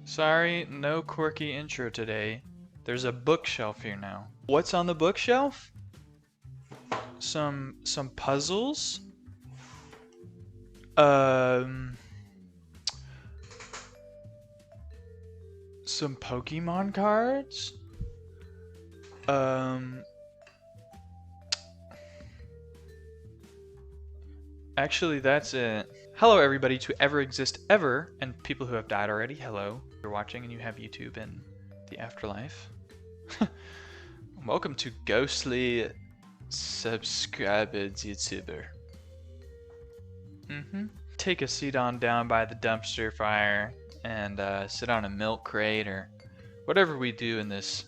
Sorry, no quirky intro today. There's a bookshelf here now. What's on the bookshelf? Some puzzles. Some Pokemon cards. Actually, that's it. Hello everybody to Ever Exist Ever, and people who have died already, hello. If you're watching and you have YouTube in the afterlife. Welcome to Ghostly Subscribed YouTuber. Take a seat on down by the dumpster fire and sit on a milk crate or whatever we do in this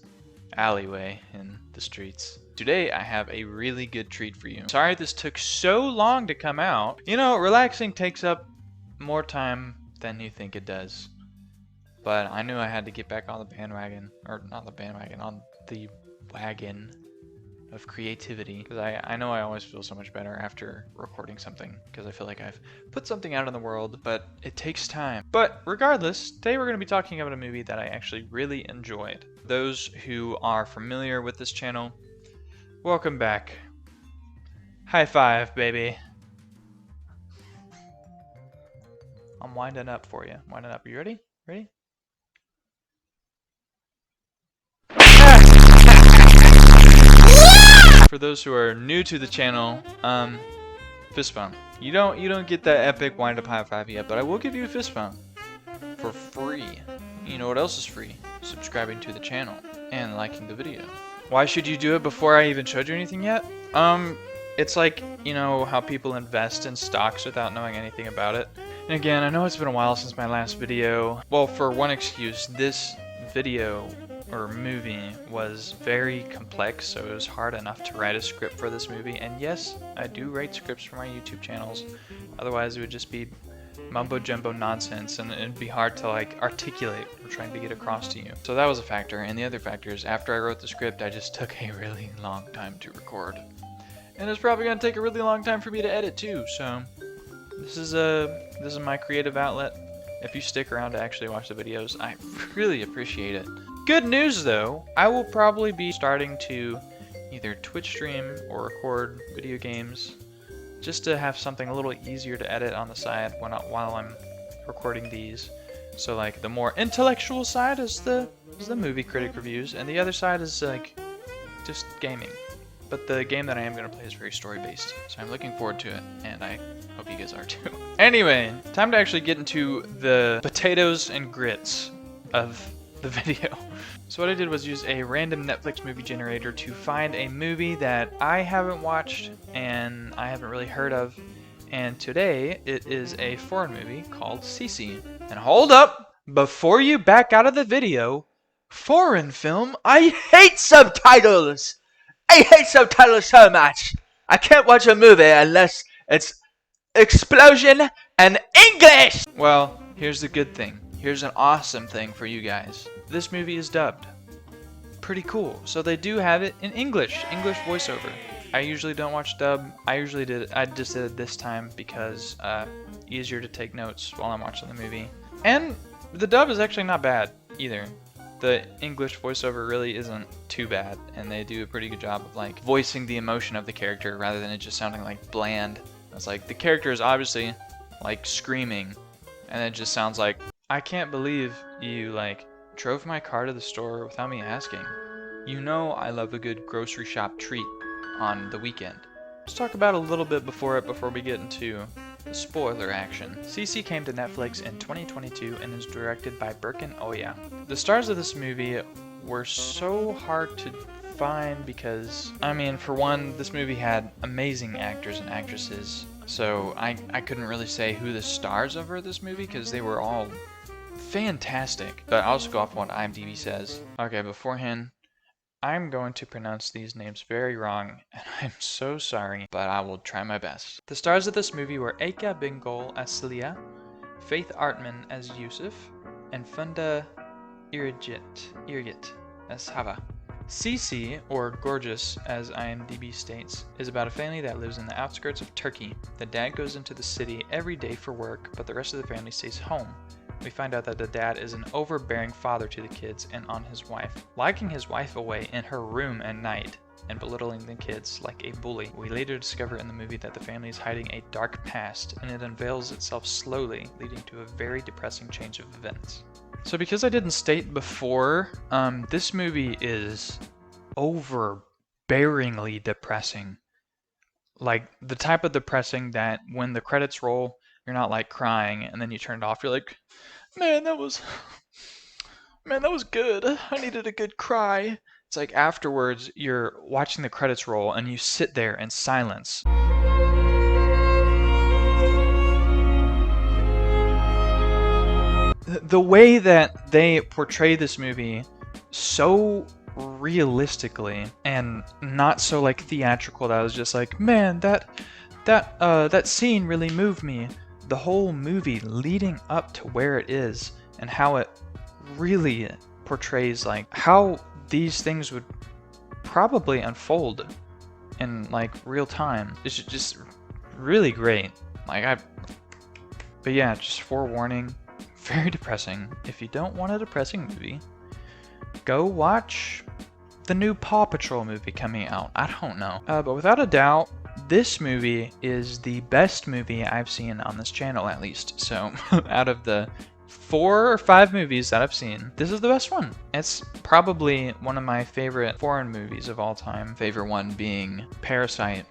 alleyway in the streets. Today I have a really good treat for you. Sorry this took so long to come out. You know, relaxing takes up more time than you think it does. But I knew I had to get back on the bandwagon, or not the bandwagon, on the wagon of creativity. Because I know I always feel so much better after recording something, because I feel like I've put something out in the world, but it takes time. But regardless, today we're going to be talking about a movie that I actually really enjoyed. Those who are familiar with this channel, welcome back. High five, baby. I'm winding up for you. Winding up. Are you ready? Ready? For those who are new to the channel, fist bump. You don't get that epic wind up high five yet, but I will give you a fist bump for free. You know what else is free? Subscribing to the channel and liking the video. Why should you do it before I even showed you anything yet? It's like, you know, how people invest in stocks without knowing anything about it. And again, I know it's been a while since my last video. Well, for one excuse, this video or movie was very complex, so it was hard enough to write a script for this movie. And yes, I do write scripts for my YouTube channels. Otherwise, it would just be mumbo jumbo nonsense, and it'd be hard to like articulate what I'm trying to get across to you. So that was a factor, and the other factor is after I wrote the script, I just took a really long time to record. And it's probably gonna take a really long time for me to edit too, so this is my creative outlet. If you stick around to actually watch the videos, I really appreciate it. Good news though, I will probably be starting to either Twitch stream or record video games just to have something a little easier to edit on the side while I'm recording these. So like the more intellectual side is the movie critic reviews, and the other side is like just gaming. But the game that I am going to play is very story based, so I'm looking forward to it, and I hope you guys are too. Anyway, time to actually get into the potatoes and grits of the video. So what I did was use a random Netflix movie generator to find a movie that I haven't watched and I haven't really heard of. And today it is a foreign movie called Cici. And hold up! Before you back out of the video, foreign film? I hate subtitles! I hate subtitles so much! I can't watch a movie unless it's explosion and English! Well, here's the good thing. Here's an awesome thing for you guys. This movie is dubbed. Pretty cool. So they do have it in English voiceover. I usually don't watch dub. I just did it this time because easier to take notes while I'm watching the movie. And the dub is actually not bad either. The English voiceover really isn't too bad, and they do a pretty good job of like voicing the emotion of the character rather than it just sounding like bland. It's like the character is obviously like screaming, and it just sounds like, I can't believe you like drove my car to the store without me asking. You know I love a good grocery shop treat on the weekend. Let's talk about a little bit before we get into the spoiler action. Cici came to Netflix in 2022 and is directed by Birkin Oya. The stars of this movie were so hard to find because, I mean, for one, this movie had amazing actors and actresses. So I couldn't really say who the stars of this movie because they were all fantastic. But I'll just go off what IMDb says. Okay, beforehand, I'm going to pronounce these names very wrong, and I'm so sorry, but I will try my best. The stars of this movie were Eka Bingol as Celia, Faith Artman as Yusuf, and Funda Irgit as Hava. Cici, or Gorgeous as IMDb states, is about a family that lives in the outskirts of Turkey. The dad goes into the city every day for work, but the rest of the family stays home. we find out that the dad is an overbearing father to the kids and on his wife, locking his wife away in her room at night and belittling the kids like a bully. We later discover in the movie that the family is hiding a dark past, and it unveils itself slowly, leading to a very depressing change of events. So because I didn't state before, this movie is overbearingly depressing. Like the type of depressing that when the credits roll, you're not like crying, and then you turn it off, you're like, man, that was good. I needed a good cry. It's like afterwards, you're watching the credits roll and you sit there in silence. The way that they portray this movie so realistically and not so like theatrical that I was just like, man, that scene really moved me. The whole movie leading up to where it is and how it really portrays like how these things would probably unfold in like real time. It's just really great. But yeah, just forewarning, very depressing. If you don't want a depressing movie, go watch the new Paw Patrol movie coming out. I don't know. But without a doubt, this movie is the best movie I've seen on this channel, at least. So out of the 4 or 5 movies that I've seen, this is the best one. It's probably one of my favorite foreign movies of all time. Favorite one being Parasite.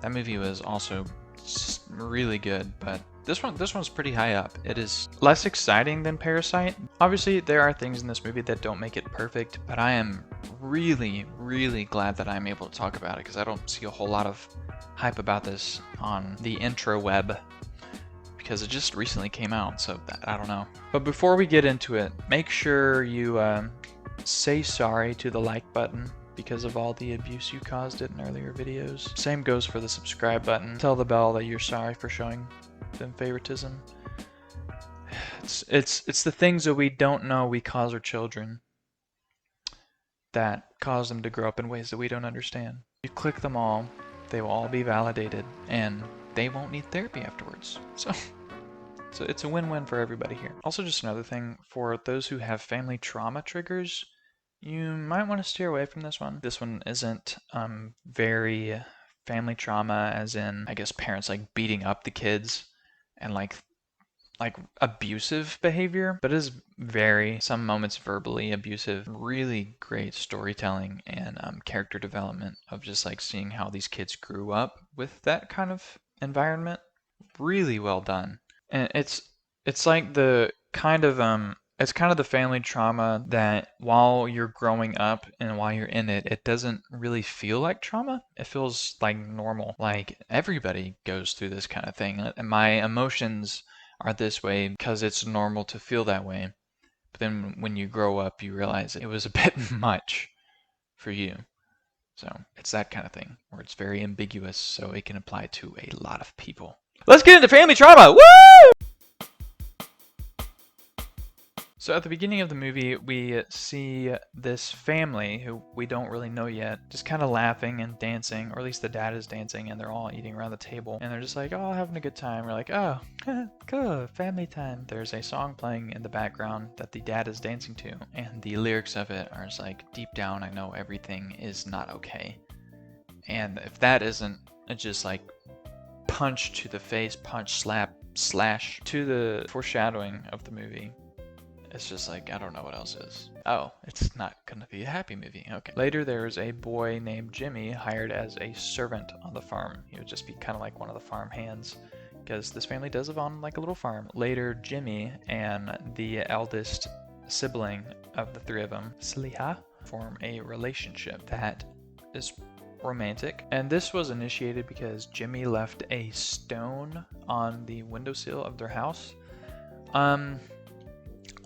That movie was also just really good, but this one's pretty high up. It is less exciting than Parasite. Obviously, there are things in this movie that don't make it perfect, but I am really, really glad that I'm able to talk about it because I don't see a whole lot of hype about this on the intro web because it just recently came out, so I don't know. But before we get into it, make sure you say sorry to the like button because of all the abuse you caused it in earlier videos. Same goes for the subscribe button. Tell the bell that you're sorry for showing them favoritism. It's the things that we don't know we cause our children that cause them to grow up in ways that we don't understand. You click them all, they will all be validated, and they won't need therapy afterwards. So it's a win-win for everybody here. Also, just another thing, for those who have family trauma triggers, you might want to steer away from this one. This one isn't very family trauma, as in, I guess, parents like beating up the kids and like abusive behavior, but it is very, some moments verbally abusive. Really great storytelling and character development of just like seeing how these kids grew up with that kind of environment. Really well done. And it's like the kind of it's kind of the family trauma that while you're growing up and while you're in it, it doesn't really feel like trauma. It feels like normal. Like everybody goes through this kind of thing. And my emotions are this way because it's normal to feel that way. But then when you grow up, you realize it was a bit much for you. So it's that kind of thing where it's very ambiguous, so it can apply to a lot of people. Let's get into family trauma! Woo! So at the beginning of the movie, we see this family who we don't really know yet, just kind of laughing and dancing, or at least the dad is dancing, and they're all eating around the table, and they're just like, oh, having a good time. We're like, oh, good, family time. There's a song playing in the background that the dad is dancing to, and the lyrics of it are just like, deep down, I know everything is not okay. And if that isn't just like punch to the face, punch, slap, slash to the foreshadowing of the movie, it's just like, I don't know what else is. Oh, it's not gonna be a happy movie. Okay. Later, there's a boy named Jimmy hired as a servant on the farm. He would just be kind of like one of the farm hands because this family does live on like a little farm. Later, Jimmy and the eldest sibling of the 3 of them, Sliha, form a relationship that is romantic. And this was initiated because Jimmy left a stone on the windowsill of their house.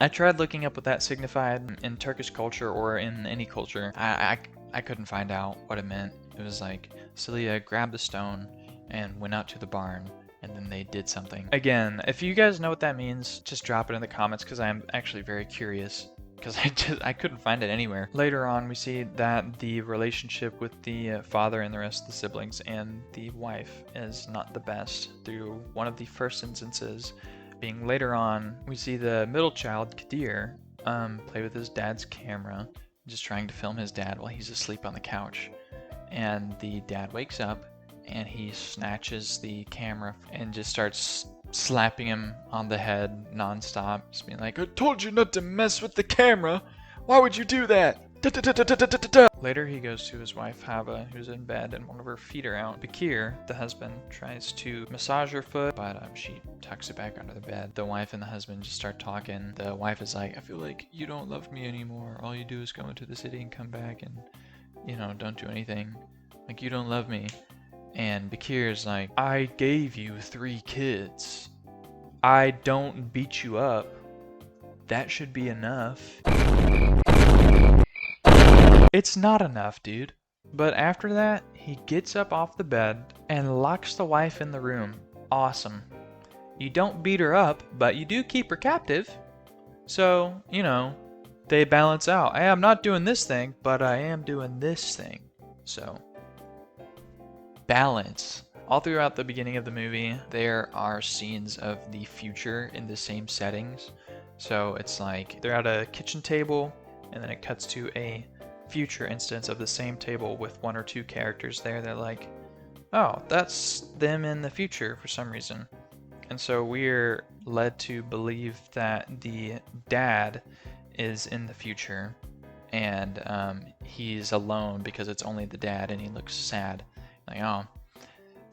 I tried looking up what that signified in Turkish culture or in any culture. I couldn't find out what it meant. It was like Celia grabbed the stone and went out to the barn, and then they did something. Again, if you guys know what that means, just drop it in the comments because I'm actually very curious because I couldn't find it anywhere. Later on, we see that the relationship with the father and the rest of the siblings and the wife is not the best. Through one of the first instances, being later on, we see the middle child, Kadir, play with his dad's camera, just trying to film his dad while he's asleep on the couch. And the dad wakes up and he snatches the camera and just starts slapping him on the head nonstop, just being like, "I told you not to mess with the camera. Why would you do that?" Later, he goes to his wife, Hava, who's in bed, and one of her feet are out. Bakir, the husband, tries to massage her foot, but she tucks it back under the bed. The wife and the husband just start talking. The wife is like, "I feel like you don't love me anymore. All you do is go into the city and come back and, you know, don't do anything. Like, you don't love me." And Bakir is like, "I gave you 3 kids. I don't beat you up. That should be enough." It's not enough, dude. But after that, he gets up off the bed and locks the wife in the room. Awesome. You don't beat her up, but you do keep her captive. So, you know, they balance out. Hey, I'm not doing this thing, but I am doing this thing. So, balance. All throughout the beginning of the movie, there are scenes of the future in the same settings. So it's like they're at a kitchen table, and then it cuts to a future instance of the same table with 1 or 2 characters there. They're like, oh, that's them in the future for some reason. And so we're led to believe that the dad is in the future, and he's alone because it's only the dad, and he looks sad. Like, oh.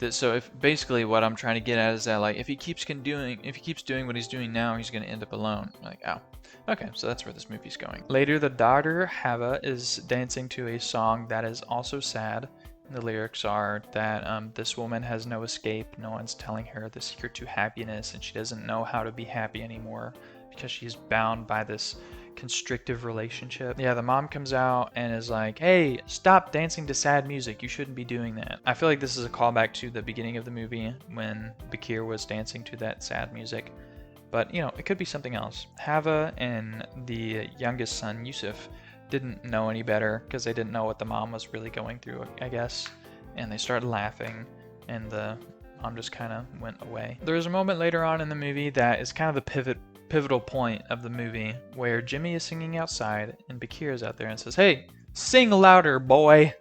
So if basically what I'm trying to get at is that, like, if he keeps doing what he's doing now, he's gonna end up alone. Like, oh. Okay, so that's where this movie's going. Later, the daughter, Hava, is dancing to a song that is also sad. The lyrics are that this woman has no escape. No one's telling her the secret to happiness, and she doesn't know how to be happy anymore because she's bound by this constrictive relationship. Yeah, the mom comes out and is like, "Hey, stop dancing to sad music. You shouldn't be doing that." I feel like this is a callback to the beginning of the movie when Bakir was dancing to that sad music. But, you know, it could be something else. Hava and the youngest son, Yusuf, didn't know any better because they didn't know what the mom was really going through, I guess. And they started laughing, and the mom just kind of went away. There's a moment later on in the movie that is kind of the pivotal point of the movie where Jimmy is singing outside and Bakir is out there and says, "Hey, sing louder, boy."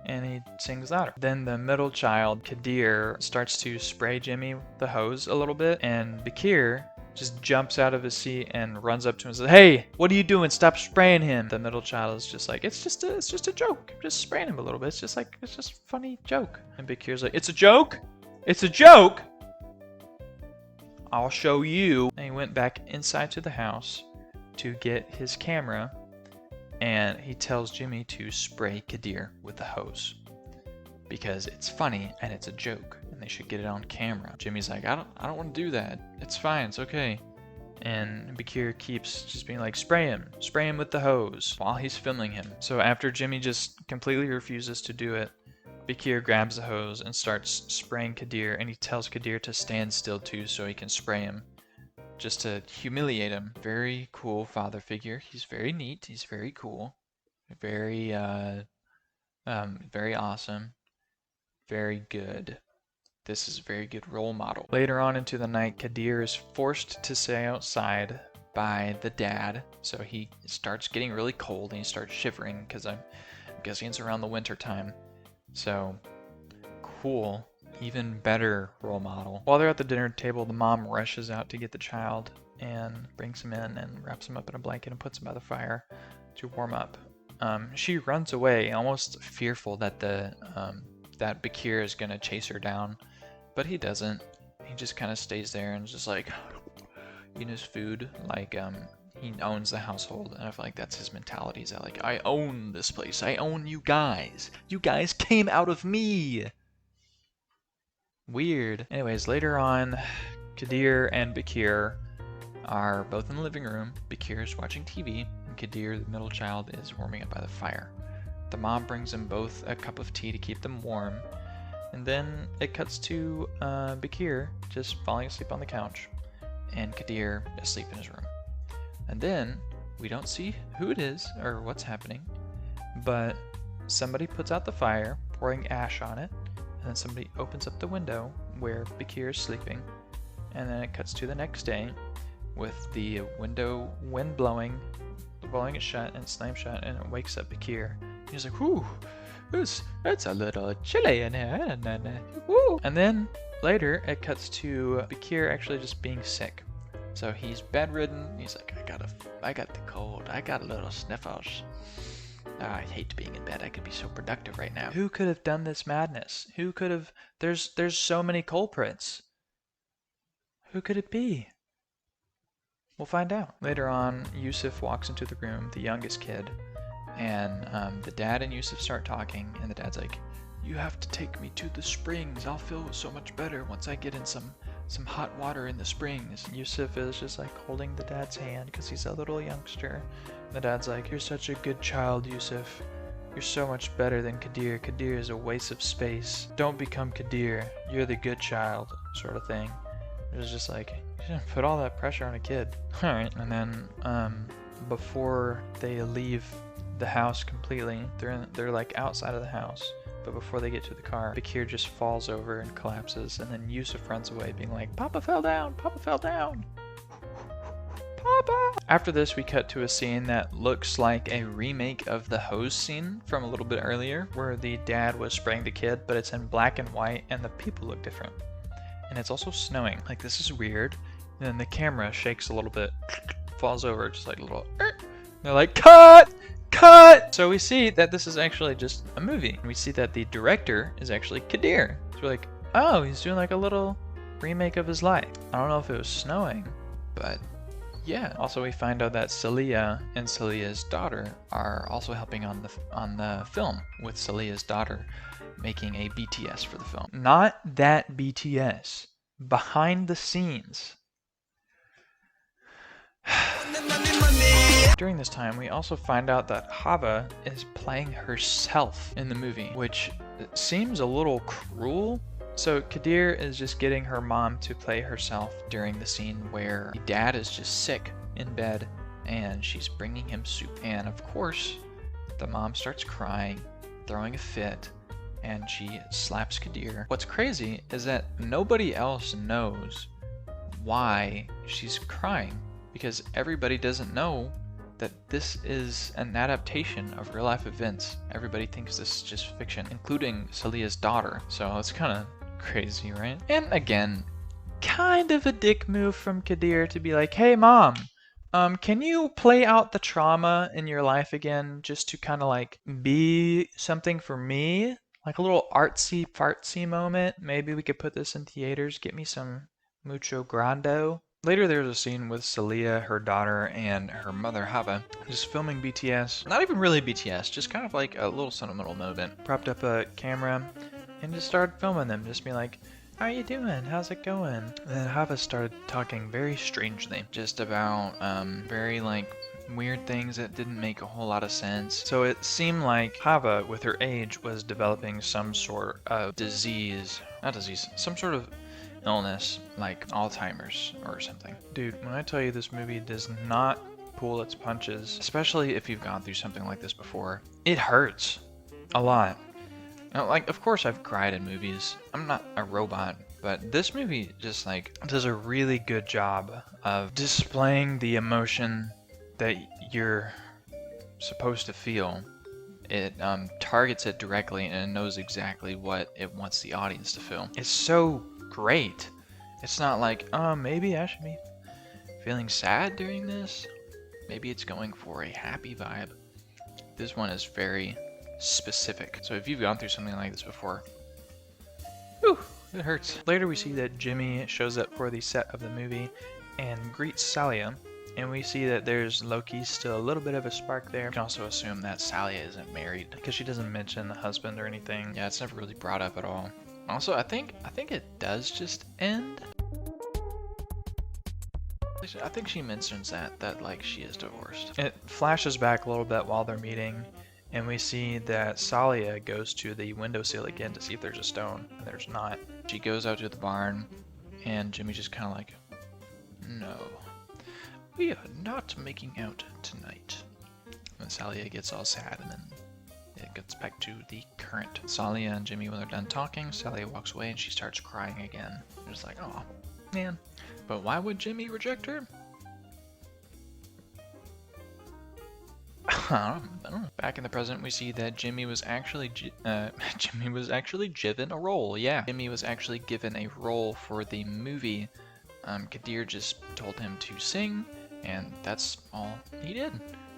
And he sings louder. Then the middle child, Kadir, starts to spray Jimmy with the hose a little bit, and Bakir just jumps out of his seat and runs up to him and says, "Hey, what are you doing? Stop spraying him." The middle child is just like, it's just a joke. I'm just spraying him a little bit. It's just a funny joke." And Bakir's like, "It's a joke? It's a joke? I'll show you." And he went back inside to the house to get his camera, and he tells Jimmy to spray Kadir with the hose because it's funny and it's a joke and they should get it on camera. Jimmy's like, I don't want to do that. It's fine. It's okay." And Bakir keeps just being like, spray him with the hose while he's filming him. So after Jimmy just completely refuses to do it, Bakir grabs the hose and starts spraying Kadir, and he tells Kadir to stand still too so he can spray him, just to humiliate him. Very cool father figure. He's very neat. He's very cool. Very awesome. Very good. This is a very good role model. Later on into the night, Kadir is forced to stay outside by the dad. So he starts getting really cold and he starts shivering because I'm guessing it's around the winter time. So cool. Even better role model. While they're at the dinner table, the mom rushes out to get the child and brings him in and wraps him up in a blanket and puts him by the fire to warm up. She runs away, almost fearful that that Bakir is gonna chase her down, but he doesn't. He just kind of stays there and just like eating his food, like he owns the household, and I feel like that's his mentality. Is that like, I own this place, I own you guys. You guys came out of me. Weird. Anyways, later on, Kadir and Bakir are both in the living room. Bakir is watching TV, and Kadir, the middle child, is warming up by the fire. The mom brings them both a cup of tea to keep them warm, and then it cuts to Bakir just falling asleep on the couch, and Kadir asleep in his room. And then we don't see who it is or what's happening, but somebody puts out the fire, pouring ash on it, and then somebody opens up the window where Bakir is sleeping, And then it cuts to the next day with the window wind blowing it shut and slammed shut, and it wakes up Bakir. He's like, whew, it's a little chilly in here. Woo. And then later it cuts to Bakir actually just being sick. So he's bedridden. He's like, I got the cold. I got a little sniffles. I hate being in bed. I could be so productive right now. Who could have done this madness? Who could have? There's so many culprits. Who could it be? We'll find out. Later on, Yusuf walks into the room, the youngest kid, and the dad and Yusuf start talking, and the dad's like, you have to take me to the springs. I'll feel so much better once I get in some hot water in the springs. Yusuf is just like holding the dad's hand because he's a little youngster. The dad's like, you're such a good child, Yusuf. You're so much better than Kadir. Kadir is a waste of space. Don't become Kadir. You're the good child, sort of thing. It was just like, you shouldn't put all that pressure on a kid. Alright, and then before they leave the house completely, they're like outside of the house. But before they get to the car, Bakir just falls over and collapses, and then Yusuf runs away being like, Papa fell down! Papa fell down! Papa! After this, we cut to a scene that looks like a remake of the hose scene from a little bit earlier, where the dad was spraying the kid, but it's in black and white, and the people look different. And it's also snowing. Like, this is weird. And then the camera shakes a little bit, falls over, just like a little... They're like, cut! Cut! So we see that this is actually just a movie. We see that the director is actually Kadir. So we're like, oh, he's doing like a little remake of his life. I don't know if it was snowing, but yeah. Also, we find out that Celia and Celia's daughter are also helping on the film, with Celia's daughter making a BTS for the film. Not that BTS. Behind the scenes. During this time, we also find out that Hava is playing herself in the movie, which seems a little cruel. So Kadir is just getting her mom to play herself during the scene where the dad is just sick in bed and she's bringing him soup. And of course, the mom starts crying, throwing a fit, and she slaps Kadir. What's crazy is that nobody else knows why she's crying, because everybody doesn't know that this is an adaptation of real life events. Everybody thinks this is just fiction, including Celia's daughter. So it's kind of crazy, right? And again, kind of a dick move from Kadir to be like, hey mom, can you play out the trauma in your life again, just to kind of like be something for me? Like a little artsy fartsy moment. Maybe we could put this in theaters. Get me some mucho grando. Later there's a scene with Celia, her daughter, and her mother Hava just filming BTS. Not even really BTS, just kind of like a little sentimental moment. Propped up a camera and just started filming them. Just be like, how are you doing? How's it going? And then Hava started talking very strangely. Just about very like weird things that didn't make a whole lot of sense. So it seemed like Hava, with her age, was developing some sort of some sort of illness, like Alzheimer's or something. Dude, when I tell you this movie does not pull its punches, especially if you've gone through something like this before, it hurts a lot. Now, like, of course I've cried in movies. I'm not a robot, but this movie just like does a really good job of displaying the emotion that you're supposed to feel. It targets it directly and it knows exactly what it wants the audience to feel. It's so great. It's not like, oh, maybe I should be feeling sad during this. Maybe it's going for a happy vibe. This one is very specific. So if you've gone through something like this before, whew, it hurts. Later we see that Jimmy shows up for the set of the movie and greets Salia. And we see that there's low-key still a little bit of a spark there. You can also assume that Salia isn't married because she doesn't mention the husband or anything. Yeah, it's never really brought up at all. Also, I think it does just end. I think she mentions that like she is divorced. It flashes back a little bit while they're meeting, and we see that Salia goes to the windowsill again to see if there's a stone, and there's not. She goes out to the barn, and Jimmy just kind of like, no. We are not making out tonight. And Salia gets all sad, and then it gets back to the current. Salia and Jimmy, when they're done talking, Salia walks away and she starts crying again. Just like, oh, man. But why would Jimmy reject her? I don't know. Back in the present, we see that Jimmy was actually given a role. Yeah, Jimmy was actually given a role for the movie. Kadir just told him to sing, and that's all he did.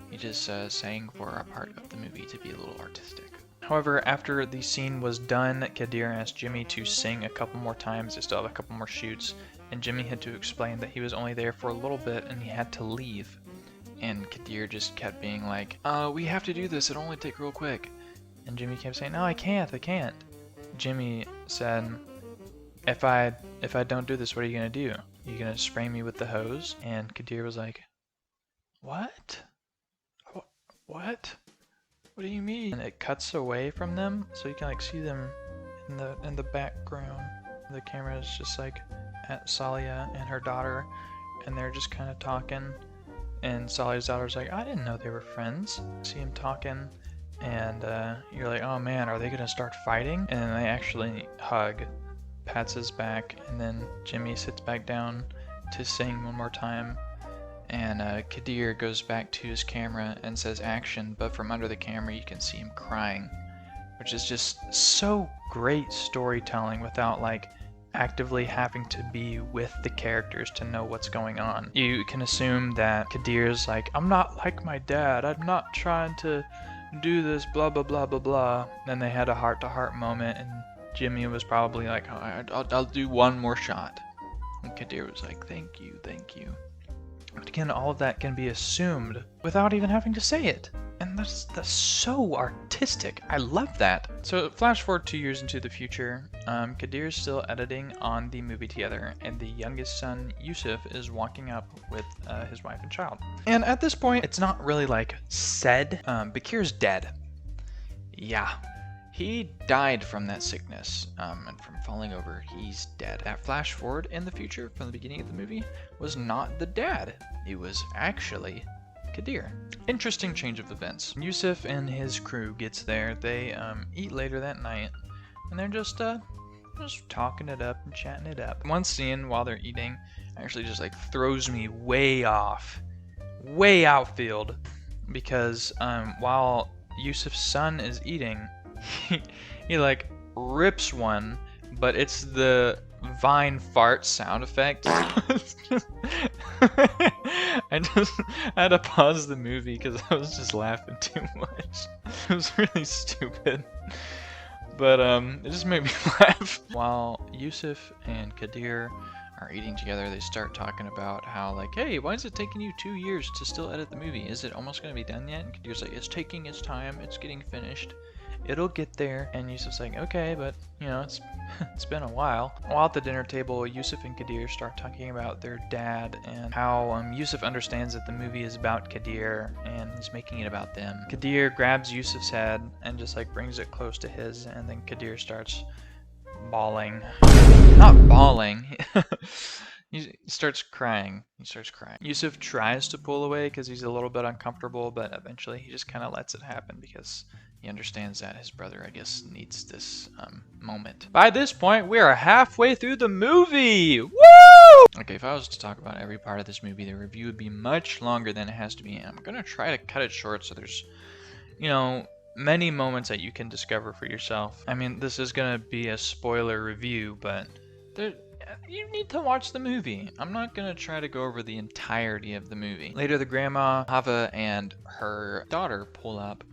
He just sang for a part of the movie to be a little artistic. However, after the scene was done, Kadir asked Jimmy to sing a couple more times. They still have a couple more shoots, and Jimmy had to explain that he was only there for a little bit and he had to leave. And Kadir just kept being like, we have to do this, it'll only take real quick. And Jimmy kept saying, no, I can't. Jimmy said, if I don't do this, what are you gonna do? You gonna spray me with the hose? And Kadir was like, what? What? What do you mean? And it cuts away from them, so you can like see them in the background. The camera is just like at Salia and her daughter, and they're just kind of talking. And Salia's daughter's like, I didn't know they were friends. See him talking, and you're like, oh man, are they gonna start fighting? And then they actually hug, pats his back, and then Jimmy sits back down to sing one more time. And Kadir goes back to his camera and says action, but from under the camera you can see him crying, which is just so great storytelling without like actively having to be with the characters to know what's going on. You can assume that Kadir's like, I'm not like my dad, I'm not trying to do this, blah blah blah blah blah. Then they had a heart-to-heart moment, and Jimmy was probably like, I'll do one more shot. And Kadir was like, thank you. But again, all of that can be assumed without even having to say it. And that's so artistic. I love that. So flash forward 2 years into the future, Kadir is still editing on the movie together, and the youngest son, Yusuf, is walking up with his wife and child. And at this point, it's not really like said, Bakir's dead. Yeah. He died from that sickness, and from falling over, he's dead. That flash forward in the future from the beginning of the movie was not the dad. It was actually Kadir. Interesting change of events. Yusuf and his crew gets there. They eat later that night, and they're just talking it up and chatting it up. One scene while they're eating actually just like throws me way outfield, because while Yusuf's son is eating, he like rips one, but it's the Vine fart sound effect. I had to pause the movie because I was just laughing too much. It was really stupid, but it just made me laugh. While Yusuf and Kadir are eating together, they start talking about how like, hey, why is it taking you 2 years to still edit the movie? Is it almost gonna be done yet? And Kadir's like, it's taking its time, it's getting finished. It'll get there. And Yusuf's like, okay, but you know, it's been a while. While at the dinner table, Yusuf and Kadir start talking about their dad and how Yusuf understands that the movie is about Kadir and is making it about them. Kadir grabs Yusuf's head and just like brings it close to his, and then Kadir starts bawling. Not bawling. He starts crying. Yusuf tries to pull away because he's a little bit uncomfortable, but eventually he just kind of lets it happen because he understands that his brother, I guess, needs this moment. By this point, we are halfway through the movie! Woo! Okay, if I was to talk about every part of this movie, the review would be much longer than it has to be. I'm gonna try to cut it short so there's, you know, many moments that you can discover for yourself. I mean, this is gonna be a spoiler review, but you need to watch the movie. I'm not gonna try to go over the entirety of the movie. Later, the grandma, Hava, and her daughter pull up,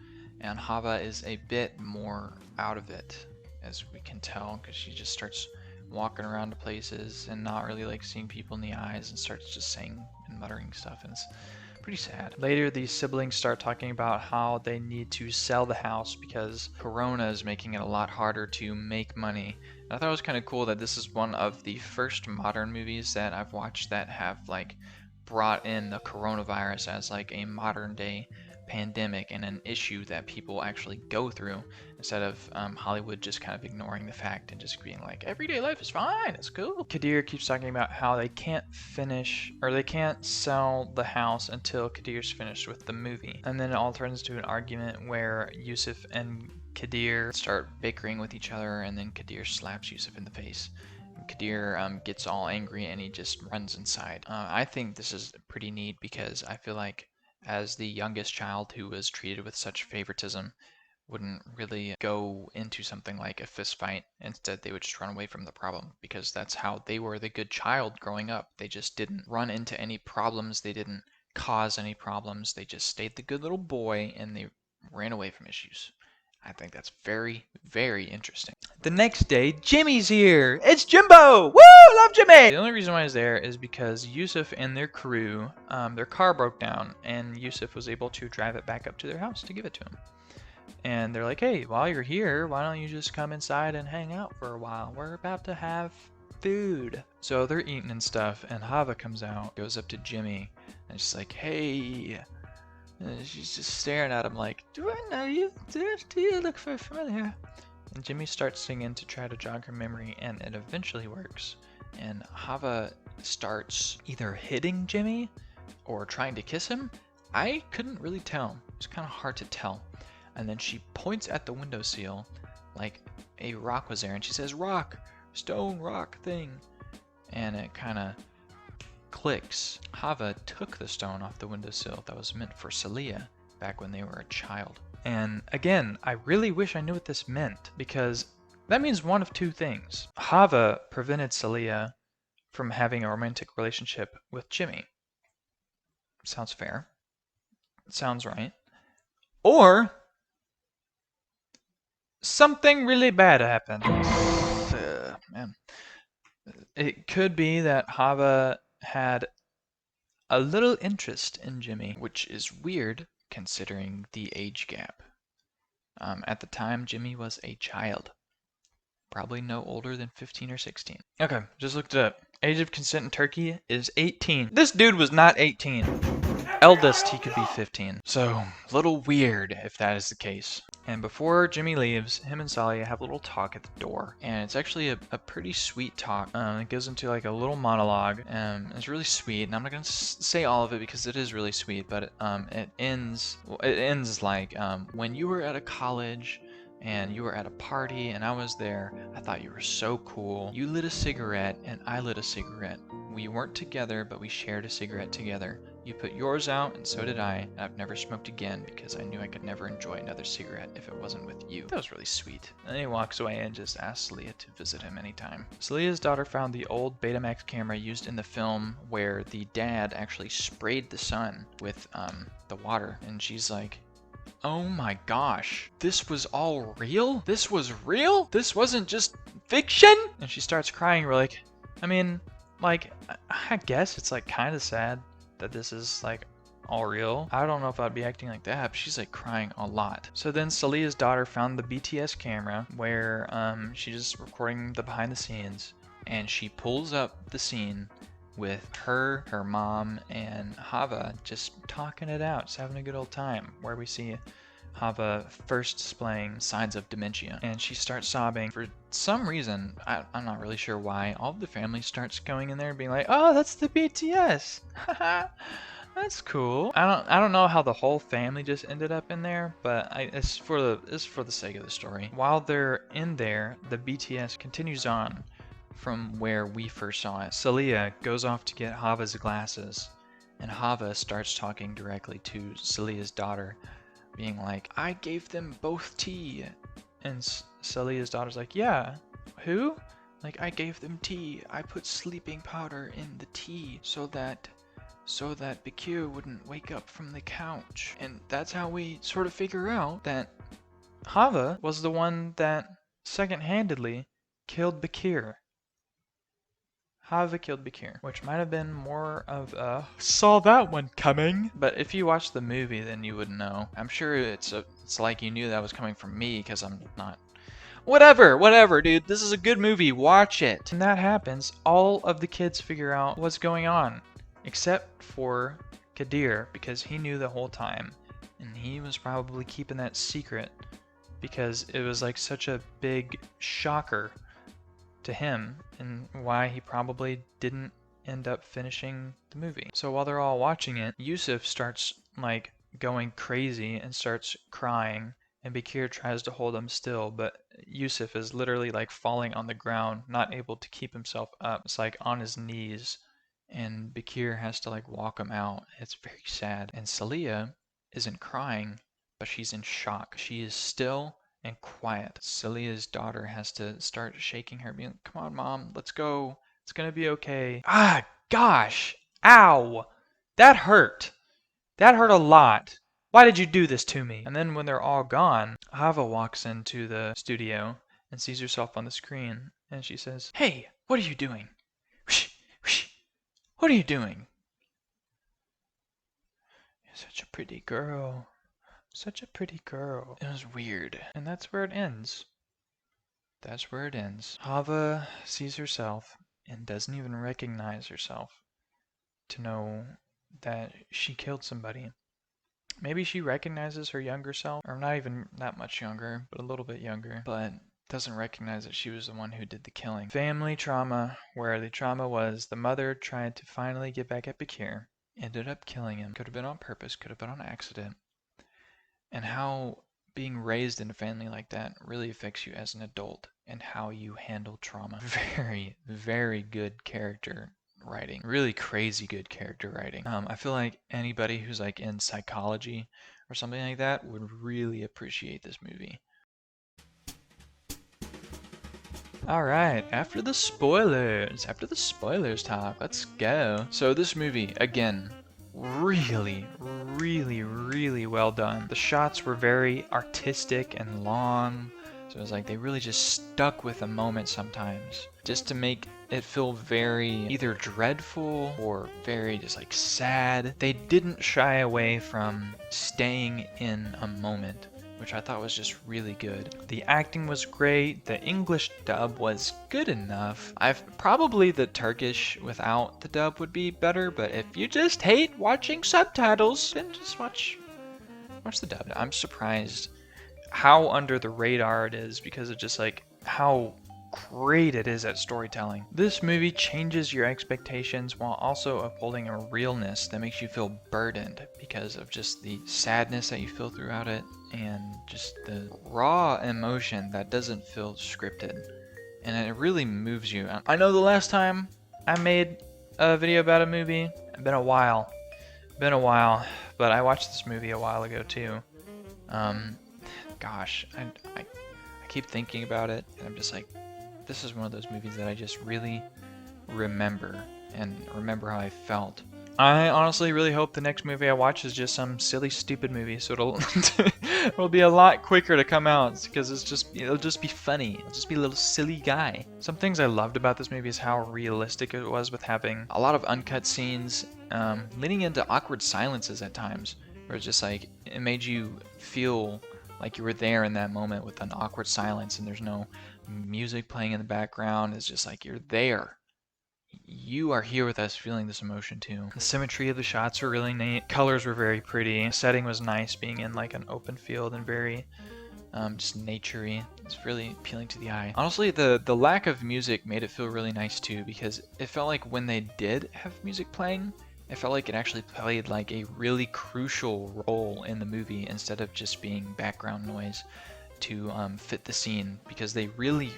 and Hava is a bit more out of it, as we can tell, because she just starts walking around to places and not really like seeing people in the eyes, and starts just saying and muttering stuff, and it's pretty sad. Later, the siblings start talking about how they need to sell the house because Corona is making it a lot harder to make money. And I thought it was kind of cool that this is one of the first modern movies that I've watched that have like brought in the coronavirus as like a modern day pandemic and an issue that people actually go through, instead of Hollywood just kind of ignoring the fact and just being like, everyday life is fine, it's cool. Kadir keeps talking about how they can't finish, or they can't sell the house until Kadir's finished with the movie. And then it all turns into an argument where Yusuf and Kadir start bickering with each other, and then Kadir slaps Yusuf in the face Kadir gets all angry and he just runs inside. I think this is pretty neat because I feel like as the youngest child who was treated with such favoritism wouldn't really go into something like a fist fight. Instead, they would just run away from the problem because that's how they were the good child growing up. They just didn't run into any problems. They didn't cause any problems. They just stayed the good little boy and they ran away from issues. I think that's very, very interesting. The next day, Jimmy's here. It's Jimbo. Woo! Love Jimmy. The only reason why he's there is because Yusuf and their crew, their car broke down, and Yusuf was able to drive it back up to their house to give it to him. And they're like, hey, while you're here, why don't you just come inside and hang out for a while? We're about to have food. So they're eating and stuff, and Hava comes out, goes up to Jimmy, and she's like, hey. And she's just staring at him like, do I know you? Do you look very familiar? And Jimmy starts singing to try to jog her memory, and it eventually works. And Hava starts either hitting Jimmy or trying to kiss him. I couldn't really tell. It's kind of hard to tell. And then she points at the windowsill like a rock was there, and she says, rock, stone rock thing. And it kind of clicks. Hava took the stone off the windowsill that was meant for Celia back when they were a child. And again, I really wish I knew what this meant, because that means one of two things. Hava prevented Celia from having a romantic relationship with Jimmy. Sounds fair. Sounds right. Or something really bad happened. Man. It could be that Hava had a little interest in Jimmy, which is weird considering the age gap. At the time, Jimmy was a child, probably no older than 15 or 16. Okay, just looked it up. Age of consent in Turkey is 18. This dude was not 18. Eldest, he could be 15. So, a little weird if that is the case. And before Jimmy leaves, him and Sally have a little talk at the door. And it's actually a pretty sweet talk. It goes into like a little monologue. It's really sweet. And I'm not going to say all of it because it is really sweet. But it ends like, when you were at a college and you were at a party and I was there, I thought you were so cool. You lit a cigarette and I lit a cigarette. We weren't together, but we shared a cigarette together. You put yours out, and so did I. I've never smoked again because I knew I could never enjoy another cigarette if it wasn't with you. That was really sweet. And then he walks away and just asks Celia to visit him anytime. Celia's daughter found the old Betamax camera used in the film where the dad actually sprayed the son with the water. And she's like, oh my gosh, this was all real? This was real? This wasn't just fiction? And she starts crying. We're like, I mean, like, I guess it's like kind of sad that this is like all real. I don't know if I'd be acting like that, but she's like crying a lot. So then Celia's daughter found the BTS camera where she's just recording the behind the scenes, and she pulls up the scene with her mom, and Hava just talking it out, just having a good old time, where we see Hava first displaying signs of dementia, and she starts sobbing. For some reason, I'm not really sure why, all of the family starts going in there and being like, oh, that's the BTS. That's cool. I don't know how the whole family just ended up in there, but it's for the sake of the story. While they're in there, the BTS continues on from where we first saw it. Celia goes off to get Hava's glasses, and Hava starts talking directly to Celia's daughter, being like, I gave them both tea. And Celia's daughter's like, yeah, who? Like, I gave them tea. I put sleeping powder in the tea so that Bakir wouldn't wake up from the couch. And that's how we sort of figure out that Hava was the one that second-handedly killed Bakir. Hava killed Bakir, which might have been more of a saw that one coming. But if you watch the movie, then you would know. I'm sure it's like you knew that was coming from me because I'm not. Whatever, dude. This is a good movie. Watch it. And that happens, all of the kids figure out what's going on, except for Kadir, because he knew the whole time, and he was probably keeping that secret because it was like such a big shocker to him, and why he probably didn't end up finishing the movie. So while they're all watching it, Yusuf starts like going crazy and starts crying, and Bakir tries to hold him still, but Yusuf is literally like falling on the ground, not able to keep himself up. It's like on his knees, and Bakir has to like walk him out. It's very sad. And Celia isn't crying, but she's in shock. She is still and quiet. Celia's daughter has to start shaking her, being like, "Come on, Mom, let's go. It's gonna be okay." Ah, gosh. Ow. That hurt. That hurt a lot. Why did you do this to me? And then when they're all gone, Hava walks into the studio and sees herself on the screen, and she says, "Hey, what are you doing? Whoosh, whoosh. What are you doing? You're such a pretty girl. Such a pretty girl." It was weird. And that's where it ends. That's where it ends. Hava sees herself and doesn't even recognize herself to know that she killed somebody. Maybe she recognizes her younger self, or not even that much younger, but a little bit younger, but doesn't recognize that she was the one who did the killing. Family trauma, where the trauma was the mother tried to finally get back at Bakir, ended up killing him. Could have been on purpose, could have been on accident. And how being raised in a family like that really affects you as an adult and how you handle trauma. Very, very good character writing. Really crazy good character writing. I feel like anybody who's like in psychology or something like that would really appreciate this movie. Alright, after the spoilers talk, let's go. So this movie, again, really, really well done. The shots were very artistic and long. So it was like they really just stuck with a moment sometimes, just to make it feel very either dreadful or very just like sad. They didn't shy away from staying in a moment, which I thought was just really good. The acting was great. The English dub was good enough. Probably the Turkish without the dub would be better, but if you just hate watching subtitles, then just watch the dub. I'm surprised how under the radar it is because of just like how great it is at storytelling. This movie changes your expectations while also upholding a realness that makes you feel burdened because of just the sadness that you feel throughout it and just the raw emotion that doesn't feel scripted. And it really moves you. I know the last time I made a video about a movie, it's been a while, but I watched this movie a while ago too. Gosh, I keep thinking about it, and I'm just like, this is one of those movies that I just really remember, and remember how I felt. I honestly really hope the next movie I watch is just some silly, stupid movie, so it'll be a lot quicker to come out, because it'll just be funny. It'll just be a little silly guy. Some things I loved about this movie is how realistic it was with having a lot of uncut scenes, leading into awkward silences at times, where it's just like, it made you feel like you were there in that moment with an awkward silence and there's no music playing in the background. It's just like you're there. You are here with us feeling this emotion too. The symmetry of the shots were really neat. Colors were very pretty. The setting was nice, being in like an open field and very just naturey. It's really appealing to the eye. Honestly, the lack of music made it feel really nice too, because it felt like when they did have music playing, it felt like it actually played like a really crucial role in the movie instead of just being background noise to fit the scene, because they really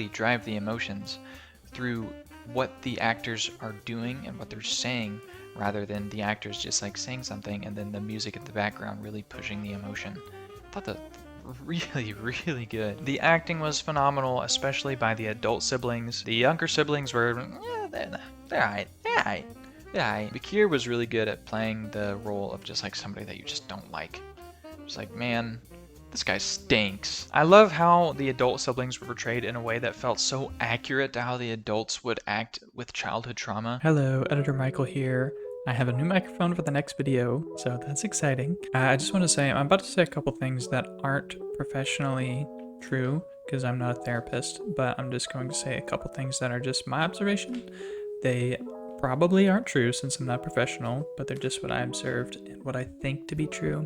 drive the emotions through what the actors are doing and what they're saying, rather than the actors just like saying something and then the music in the background really pushing the emotion. I thought that really good. The acting was phenomenal, especially by the adult siblings. The younger siblings were, they're alright. Yeah, Bakir was really good at playing the role of just like somebody that you just don't like. Just like, man, this guy stinks. I love how the adult siblings were portrayed in a way that felt so accurate to how the adults would act with childhood trauma. Hello, Editor Michael here. I have a new microphone for the next video, so that's exciting. I just want to say, I'm about to say a couple things that aren't professionally true, because I'm not a therapist, but I'm just going to say a couple things that are just my observation. They probably aren't true since I'm not professional, but they're just what I observed and what I think to be true.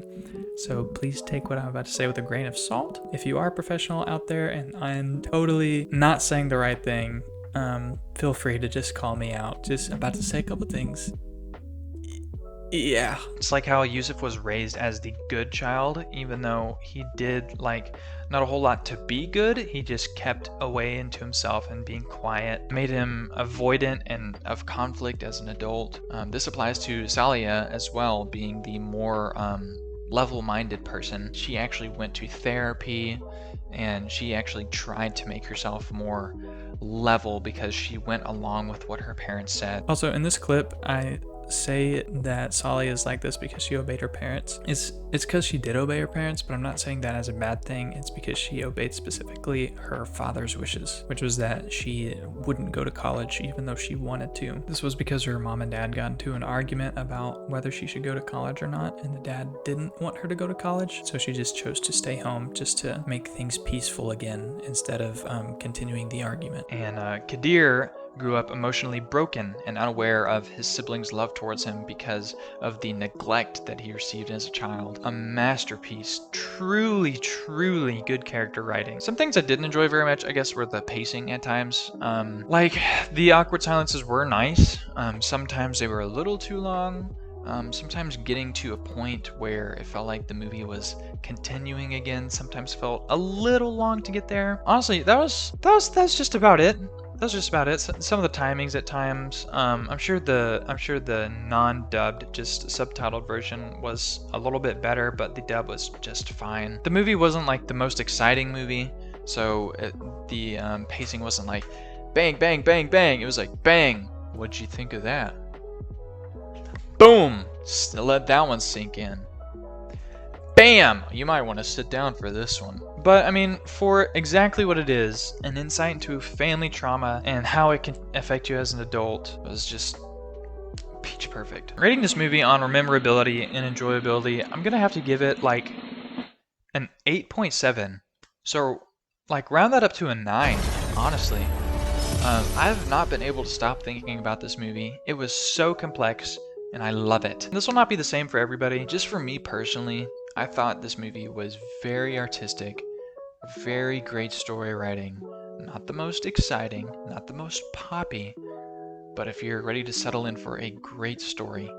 So please take what I'm about to say with a grain of salt. If you are a professional out there and I'm totally not saying the right thing, feel free to just call me out. Just about to say a couple things. Yeah. It's like how Yusuf was raised as the good child, even though he did like not a whole lot to be good. He just kept away into himself and being quiet. Made him avoidant and of conflict as an adult. This applies to Salia as well, being the more level-minded person. She actually went to therapy and she actually tried to make herself more level because she went along with what her parents said. Also, in this clip, I say that Sally is like this because she obeyed her parents. It's because she did obey her parents, but I'm not saying that as a bad thing. It's because she obeyed specifically her father's wishes, which was that she wouldn't go to college even though she wanted to. This was because her mom and dad got into an argument about whether she should go to college or not, and the dad didn't want her to go to college, so she just chose to stay home just to make things peaceful again instead of continuing the argument. And Kadir grew up emotionally broken and unaware of his siblings' love towards him because of the neglect that he received as a child. A masterpiece. Truly, truly good character writing. Some things I didn't enjoy very much, I guess, were the pacing at times. Like, the awkward silences were nice. Sometimes they were a little too long. Sometimes getting to a point where it felt like the movie was continuing again sometimes felt a little long to get there. Honestly, that's just about it. That's just about it. Some of the timings at times. I'm sure the non-dubbed, just subtitled version was a little bit better, but the dub was just fine. The movie wasn't like the most exciting movie, so the pacing wasn't like bang, bang, bang, bang. It was like bang. What'd you think of that? Boom! Let that one sink in. Bam! You might want to sit down for this one. But, I mean, for exactly what it is, an insight into family trauma and how it can affect you as an adult was just peach perfect. Rating this movie on rememberability and enjoyability, I'm gonna have to give it, like, an 8.7. So, like, round that up to a 9, honestly. I've not been able to stop thinking about this movie. It was so complex, and I love it. This will not be the same for everybody. Just for me personally, I thought this movie was very artistic, very great story writing. Not the most exciting, not the most poppy, but if you're ready to settle in for a great story,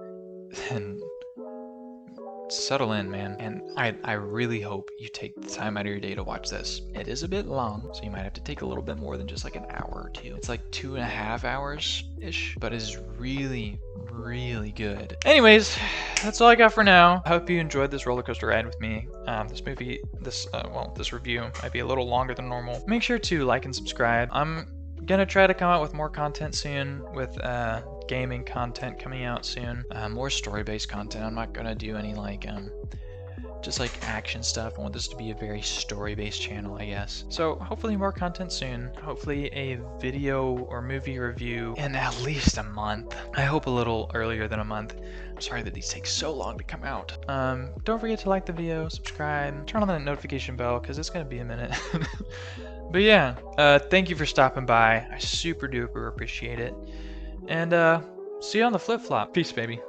then settle in, man. And I really hope you take the time out of your day to watch this. It is a bit long, so you might have to take a little bit more than just like an hour or two. It's like 2.5 hours-ish, but it's really, really good. Anyways, that's all I got for now. I hope you enjoyed this roller coaster ride with me. This review might be a little longer than normal. Make sure to like and subscribe. I'm gonna try to come out with more content soon, with gaming content coming out soon, more story-based content. I'm not gonna do any like just like action stuff. I want this to be a very story-based channel, I guess. So hopefully more content soon. Hopefully a video or movie review in at least a month. I hope a little earlier than a month. I'm sorry that these take so long to come out. Don't forget to like the video, subscribe, turn on that notification bell because it's gonna be a minute. But yeah, thank you for stopping by. I super duper appreciate it. And see you on the flip-flop. Peace, baby.